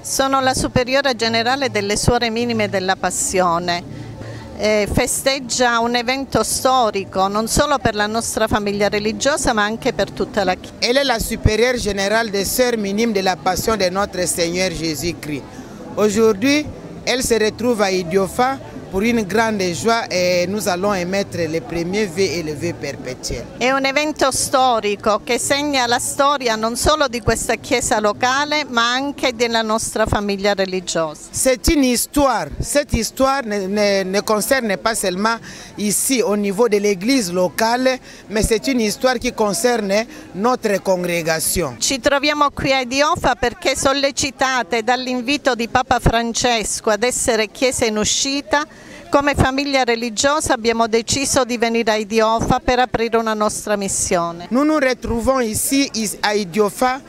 Sono la superiora generale delle Suore Minime della Passione. Festeggia un evento storico non solo per la nostra famiglia religiosa ma anche per tutta la Chiesa. Elle est la supérieure générale des Sœurs Minimes de la Passion de notre Seigneur Jésus-Christ. Aujourd'hui, elle se retrouve à Idiofa pour une grande joie e nous allons émettre le premier vœu et le vœu perpétuel. È un evento storico che segna la storia non solo di questa chiesa locale ma anche della nostra famiglia religiosa. C'est une histoire. Cette histoire ne concerne pas seulement ici au niveau de l'église locale, mais c'est une histoire qui concerne notre congrégation. Ci troviamo qui a Idiofa perché sollecitate dall'invito di Papa Francesco ad essere chiesa in uscita. Come famiglia religiosa abbiamo deciso di venire a Idiofa per aprire una nostra missione. Nous nous retrouvons ici à Idiofa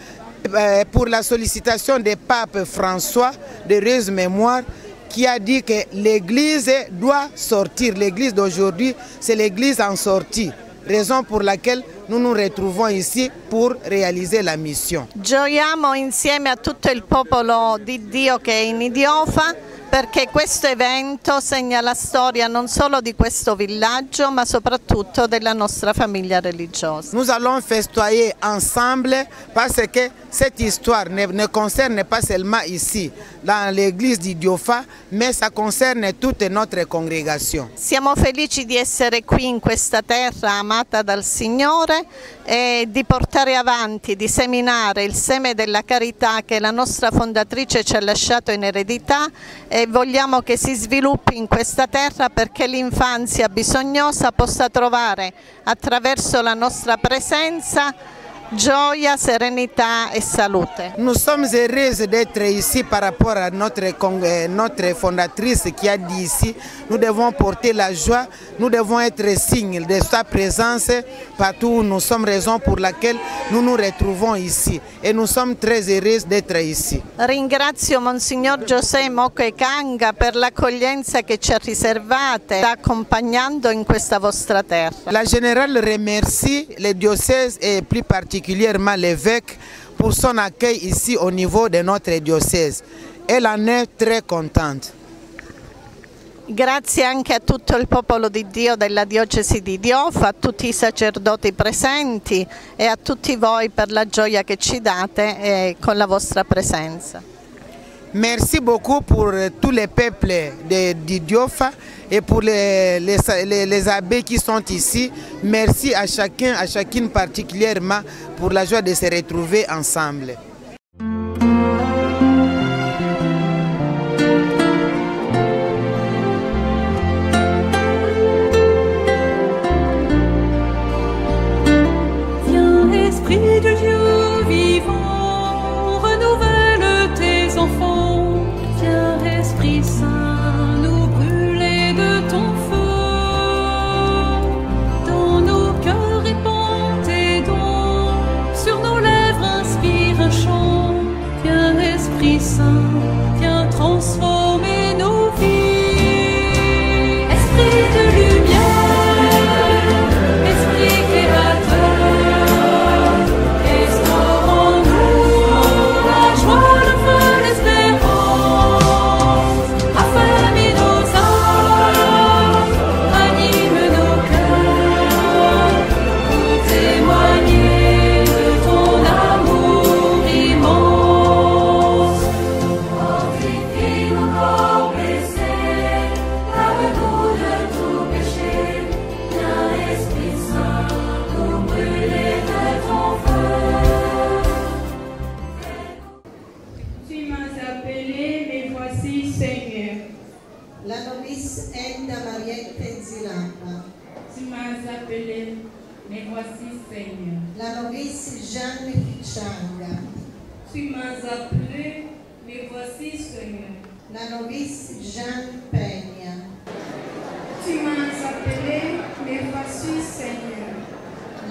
pour la sollicitation du pape François de heureuse mémoire qui a dit que l'église doit sortir. L'église d'aujourd'hui, c'est l'église en sortie. Raison pour laquelle nous nous retrouvons ici pour réaliser la mission. Gioiamo insieme a tutto il popolo di Dio che è in Idiofa perché questo evento segna la storia non solo di questo villaggio ma soprattutto della nostra famiglia religiosa. Nous allons festoyer ensemble parce que cette histoire ne concerne pas seulement ici, dans l'église d'Idiofa, mais ça concerne toute notre congrégation. Siamo felici di essere qui in questa terra amata dal Signore e di portare avanti, di seminare il seme della carità che la nostra fondatrice ci ha lasciato in eredità e vogliamo che si sviluppi in questa terra perché l'infanzia bisognosa possa trovare attraverso la nostra presenza gioia, serenità e salute. Nous sommes heureuses d'être ici par rapport à notre fondatrice qui a dit ici, nous devons porter la joie, nous devons être signes de sa présence partout où nous sommes, raison pour laquelle nous nous retrouvons ici et nous sommes très heureuses d'être ici. Ringrazio Monsignor José Moque Kanga per l'accoglienza che ci ha riservate, sta accompagnando in questa vostra terra. La générale remercie le diocèse et plus particulièrement l'évêque pour son accueil ici au niveau de notre diocèse. Elle en est très contente. Grazie anche a tutto il popolo di Dio della diocesi di Idiofa, a tutti i sacerdoti presenti e a tutti voi per la gioia che ci date con la vostra presenza. Merci beaucoup pour tous les peuples d'Idiofa et pour les abbés qui sont ici. Merci à chacun, à chacune particulièrement pour la joie de se retrouver ensemble. Viens, Esprit de Dieu vivant, renouvelle tes enfants. Viens, Esprit Saint, nous brûler de ton feu. Dans nos cœurs répand tes dons, sur nos lèvres inspire un chant. Viens, Esprit Saint, viens transformer nos vies. Esprit de lumière, Esprit créateur, restaure en nous la joie, le feu, l'espérance. Affermis nos âmes, anime nos cœurs, pour témoigner de ton amour immense. Fortifie nos corps blessés, lave-nous de tout péché. Viens, Esprit Saint, nous brûler de ton feu. Tu m'as appelé, mais voici, Seigneur. La novice Enda Mariette Zilapa. Tu m'as appelé, mais voici, Seigneur. La novice Jeanne Changa. Tu m'as appelé, mais voici, Seigneur. La novice Jeanne Peña. Tu m'as appelé, mais voici, Seigneur.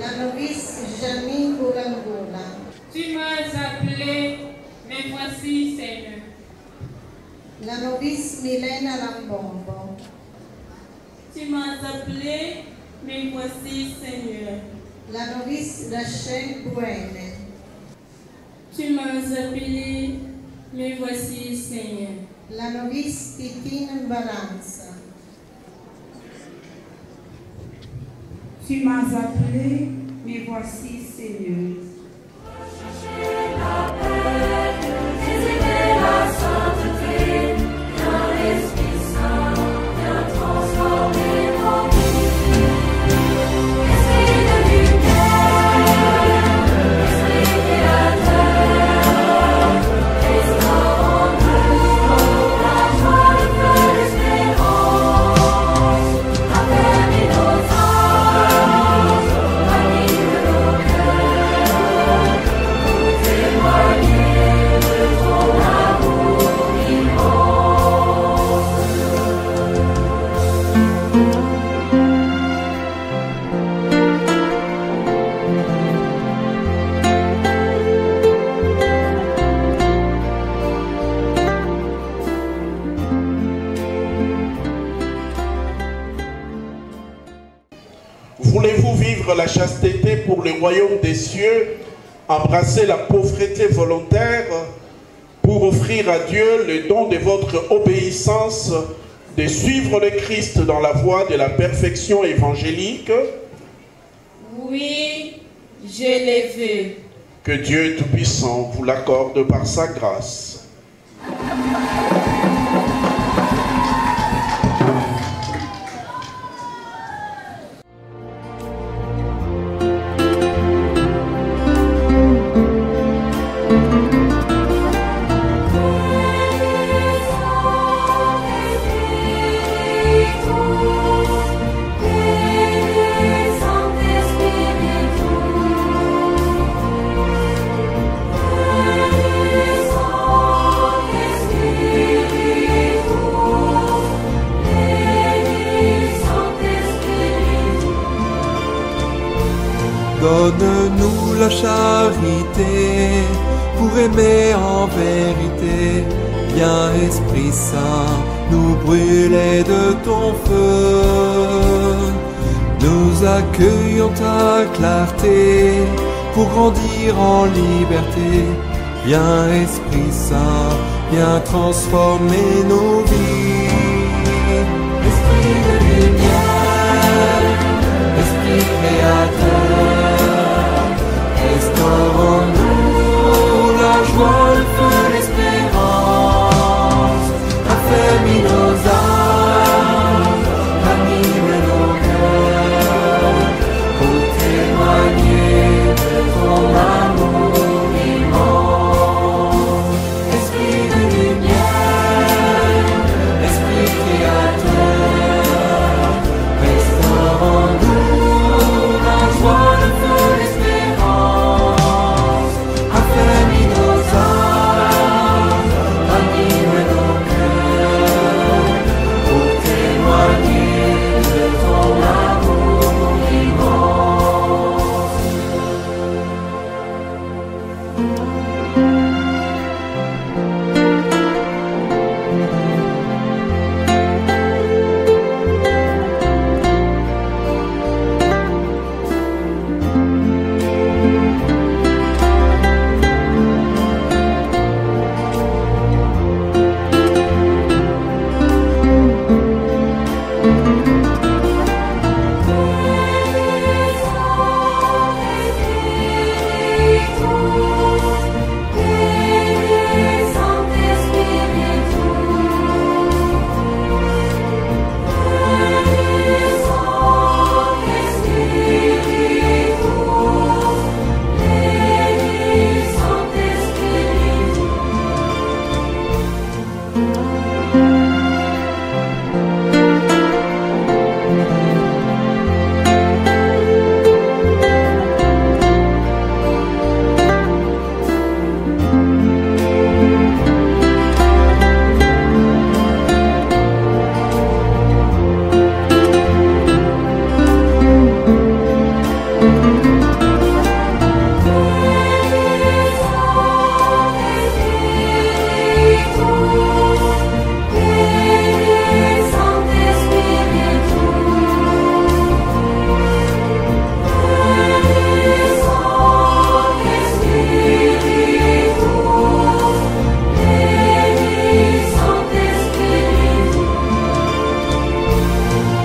La novice Janine Gurangula. Tu m'as appelé, mais voici, Seigneur. La novice Milena Lambombo. Tu m'as appelé, mais voici, Seigneur. La novice Rachel Buene. Tu m'as appelé, mais voici, hanno visti in Baranza. Tu m'as appelé, me voici, Seigneur. Voulez-vous vivre la chasteté pour le royaume des cieux, embrasser la pauvreté volontaire pour offrir à Dieu le don de votre obéissance, de suivre le Christ dans la voie de la perfection évangélique? Oui, je le veux. Que Dieu Tout-Puissant vous l'accorde par sa grâce. Donne-nous la charité pour aimer en vérité. Viens Esprit Saint, nous brûler de ton feu. Nous accueillons ta clarté pour grandir en liberté. Viens Esprit Saint, viens transformer nos vies. Esprit de lumière, Esprit créateur, restaure-en-nous la joie, le feu, l'espérance. Affermis nos âmes, anime nos cœurs, pour témoigner de ton amour immense. Esprit de lumière, Esprit créateur, restaure-en-nous la joie, le feu, l'espérance. Affermis nos âmes.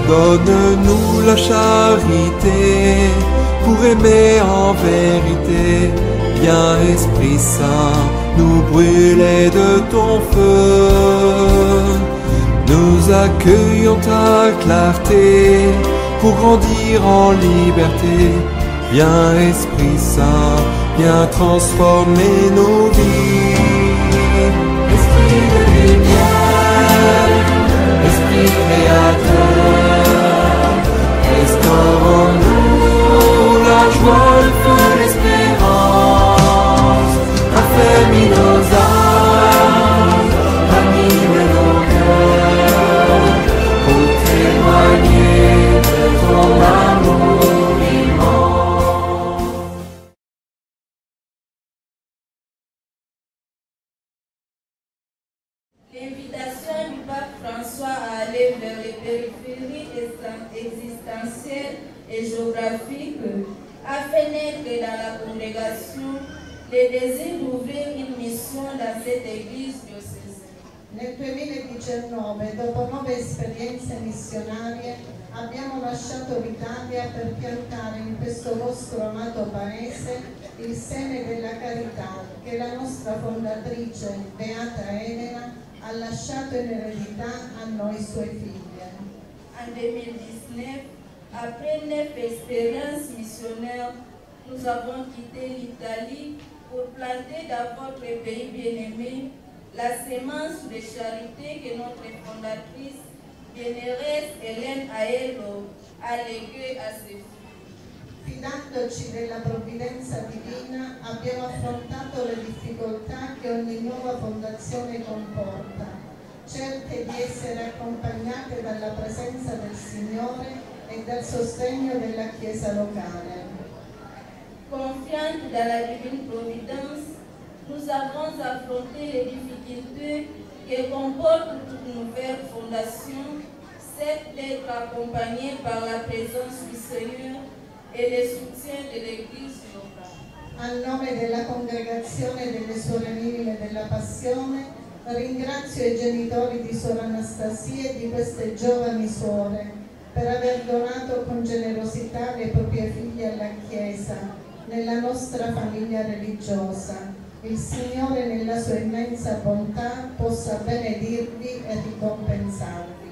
Donne-nous la charité pour aimer en vérité. Viens Esprit Saint, nous brûler de ton feu. Nous accueillons ta clarté pour grandir en liberté. Viens Esprit Saint, viens transformer nos vies. Esprit de lumière, Esprit créateur, restaure en nous la joie, le feu, l'espérance. Affermis nos âmes, anime nos cœurs, pour témoigner de ton amour immense. L'invitation du pape François à aller vers les périphéries existentielles et géographiques a fait naître dans la congrégation le désir d'ouvrir une mission dans cette église diocésaine. Nel 2019, dopo 9 esperienze missionarie, abbiamo lasciato l'Italia per piantare in questo vostro amato paese il seme della carità che la nostra fondatrice Beata Elena ha lasciato in eredità a noi suoi figli. En 2019, après 9 expériences missionnaires, nous avons quitté l'Italie pour planter dans votre pays bien-aimé la semence de charité que notre fondatrice, Bienheureuse Hélène Aello, a léguée à ses filles. Fidandoci della provvidenza divina, abbiamo affrontato le difficoltà che ogni nuova fondazione comporta, certe di essere accompagnate dalla presenza del Signore e dal sostegno della Chiesa locale. Confiante dans la divine providence, nous avons affronté les difficultés que comporte toute nouvelle fondation, c'est d'être accompagnée par la présence du Seigneur e le soutien dell'Église locale. A nome della congregazione delle Suore Minime della Passione, ringrazio i genitori di Suor Anastasia e di queste giovani suore per aver donato con generosità le proprie figlie alla Chiesa, nella nostra famiglia religiosa. Il Signore nella sua immensa bontà possa benedirvi e ricompensarvi.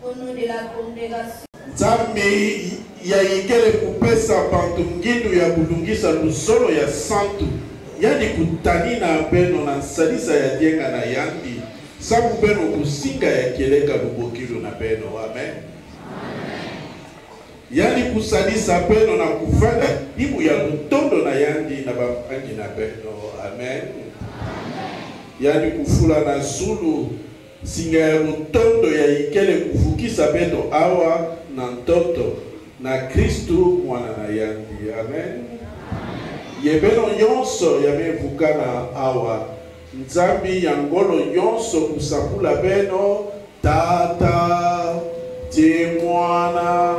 Au nom de la congrégation, Nzambe ya ikele kupesa bantu ngindu ya bulungisa lusolo ya santu yani kutani na beno na nsalisa ya dienga na yandi sabu beno kusinga ya keleka lubokilo na beno. Amen. Yani kusalisa beno na kufanya ibu ya lutondo na yandi na bapangi na beno. Amen. Yani kufula na zulu singa ya lutondo ya ikele kufukisa beno awa na ntoto na Kristu mwana na yandi. Amen. Yebeno yonso yamevuka na awa Nzambi yangolo yonso kusapula beno tata tie mwana